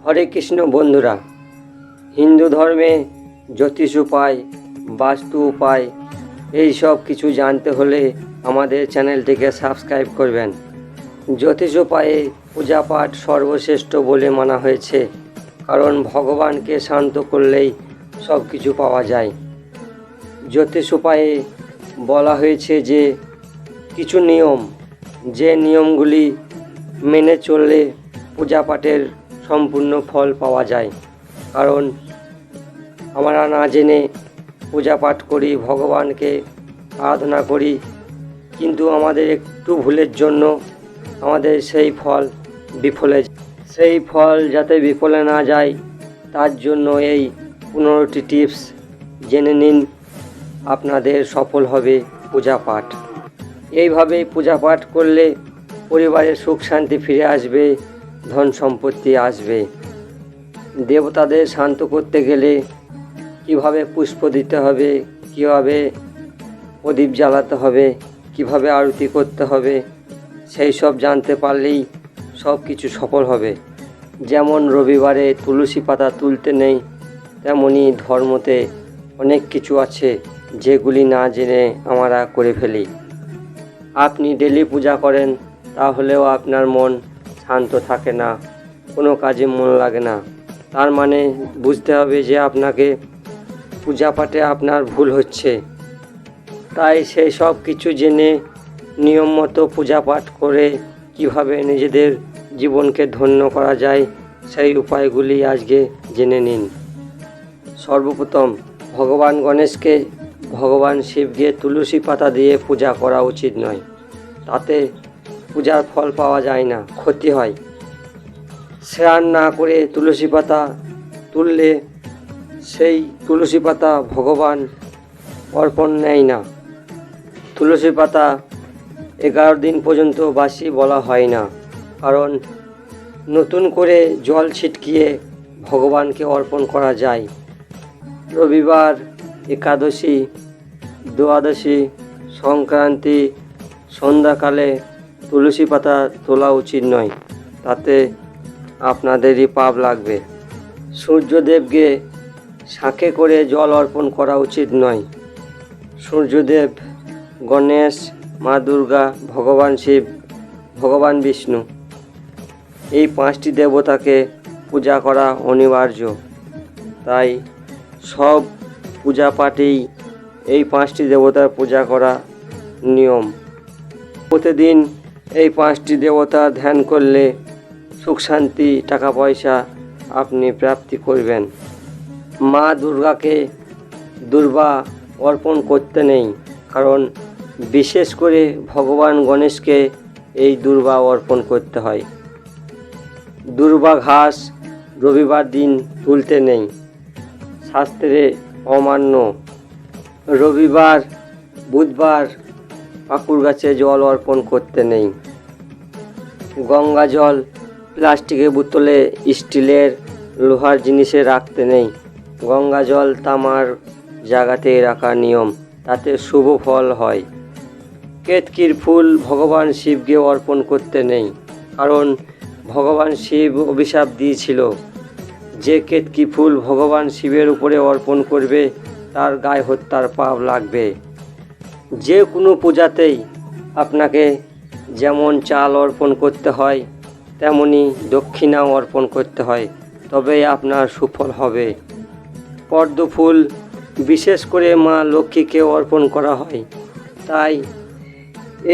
হরে কৃষ্ণ বন্ধুরা, হিন্দু ধর্মে জ্যোতিষ উপায়, বাস্তু উপায় এই সব কিছু জানতে হলে আমাদের চ্যানেলটিকে সাবস্ক্রাইব করবেন। জ্যোতিষ উপায়ে পূজাপাঠ সর্বশ্রেষ্ঠ বলে মানা হয়েছে, কারণ ভগবানকে শান্ত করলেই সব কিছু পাওয়া যায়। জ্যোতিষ উপায়ে বলা হয়েছে যে কিছু নিয়ম, যে নিয়মগুলি মেনে চললে পূজাপাঠের সম্পূর্ণ ফল পাওয়া যায়। কারণ আমরা না জেনে পূজাপাঠ করি, ভগবানকে আরাধনা করি, কিন্তু আমাদের একটু ভুলের জন্য আমাদের সেই ফল বিফলে, সেই ফল যাতে বিফলে না যায় তার জন্য এই 15টি টিপস জেনে নিন, আপনাদের সফল হবে পূজাপাঠ। এইভাবে পূজাপাঠ করলে পরিবারের সুখ শান্তি ফিরে আসবে, ধন সম্পত্তি আসবে। দেবতাদের শান্ত করতে গেলে কিভাবে পুষ্প দিতে হবে, কিভাবে প্রদীপ জ্বালাতে হবে, কিভাবে আরতি করতে হবে, সেই সব জানতে পারলেই সব কিছু সফল হবে। যেমন রবিবারে তুলসী পাতা তুলতে নেই, তেমনি ধর্মতে অনেক কিছু আছে যেগুলি না জেনে আমরা করে ফেলি। আপনি ডেলি পূজা করেন, তাহলেও আপনার মন শান্ত থাকে না, কোনো কাজে মন লাগে না, তার মানে বুঝতে হবে যে আপনাকে পূজাপাঠে আপনার ভুল হচ্ছে। তাই সেই সব কিছু জেনে নিয়ম মতো পূজাপাঠ করে কিভাবে নিজেদের জীবনকে ধন্য করা যায় সেই উপায়গুলি আজকে জেনে নিন। সর্বপ্রথম ভগবান গণেশকে, ভগবান শিবকে তুলসী পাতা দিয়ে পূজা করা উচিত নয়, তাতে পূজার ফল পাওয়া যায় না, ক্ষতি হয়। স্নান না করে তুলসী পাতা তুললে সেই তুলসী পাতা ভগবান অর্পণ নেয় না। তুলসী পাতা 11 দিন পর্যন্ত বাসি বলা হয় না, কারণ নতুন করে জল ছিটকিয়ে ভগবানকে অর্পণ করা যায়। রবিবার, একাদশী, দ্বাদশী, সংক্রান্তি, সন্ধ্যাকালে তুলসী পাতা তোলা উচিত নয়, তাতে আপনাদেরই পাপ লাগবে। সূর্যদেবকে শাঁখে করে জল অর্পণ করা উচিত নয়। সূর্যদেব, গণেশ, মা দুর্গা, ভগবান শিব, ভগবান বিষ্ণু, এই 5টি দেবতাকে পূজা করা অনিবার্য। তাই সব পূজা পাঠেই এই 5টি দেবতার পূজা করা নিয়ম। প্রতিদিন এই 5টি দেবতা ধ্যান করলে সুখ শান্তি, টাকা পয়সা আপনি প্রাপ্তি করবেন। মা দুর্গাকে দুর্বা অর্পণ করতে নেই, কারণ বিশেষ করে ভগবান গণেশকে এই দুর্বা অর্পণ করতে হয়। দুর্বা ঘাস রবিবার দিন তুলতে নেই, শাস্ত্রে অমান্য। রবিবার, বুধবার পাকুর গাছে জল অর্পণ করতে নেই। গঙ্গা জল প্লাস্টিকের বোতলে, স্টিলের, লোহার জিনিসে রাখতে নেই। গঙ্গা জল তামার জায়গাতে রাখার নিয়ম, তাতে শুভ ফল হয়। কেতকীর ফুল ভগবান শিবকে অর্পণ করতে নেই, কারণ ভগবান শিব অভিশাপ দিয়েছিল যে কেতকী ফুল ভগবান শিবের উপরে অর্পণ করবে তার গায়ে হত্যার পাপ লাগবে। যে কোনো পূজাতেই আপনাকে যেমন চাল অর্পণ করতে হয় তেমনি দক্ষিণাও অর্পণ করতে হয়, তবেই আপনার সুফল হবে। পদ্ম ফুল বিশেষ করে মা লক্ষ্মীকে অর্পণ করা হয়, তাই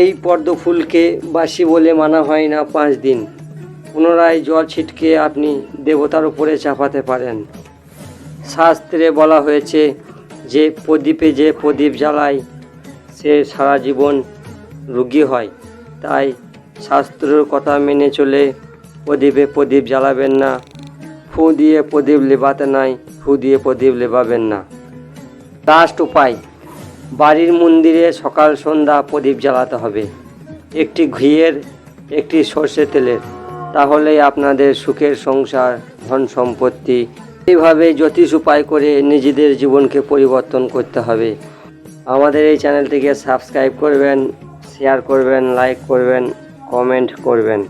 এই পদ্ম ফুলকে বাসি বলে মানা হয় না 5 দিন। পুনরায় জল ছিটকে আপনি দেবতার উপরে চাপাতে পারেন। শাস্ত্রে বলা হয়েছে যে প্রদীপে যে প্রদীপ জ্বালায় সে সারা জীবন রোগী হয়। তাই শাস্ত্রের কথা মেনে চলে প্রদীপে প্রদীপ জ্বালাবেন না। ফু দিয়ে প্রদীপ লেবাতে নাই, ফু দিয়ে প্রদীপ লেবাবেন না। লাস্ট উপায়, বাড়ির মন্দিরে সকাল সন্ধ্যা প্রদীপ জ্বালাতে হবে, একটি ঘিয়ের, একটি সর্ষে তেলের, তাহলেই আপনাদের সুখের সংসার, ধন সম্পত্তি। এইভাবে জ্যোতিষ উপায় করে নিজেদের জীবনকে পরিবর্তন করতে হবে। আমাদের এই চ্যানেলটিকে সাবস্ক্রাইব করবেন, শেয়ার করবেন, লাইক করবেন, কমেন্ট করবেন।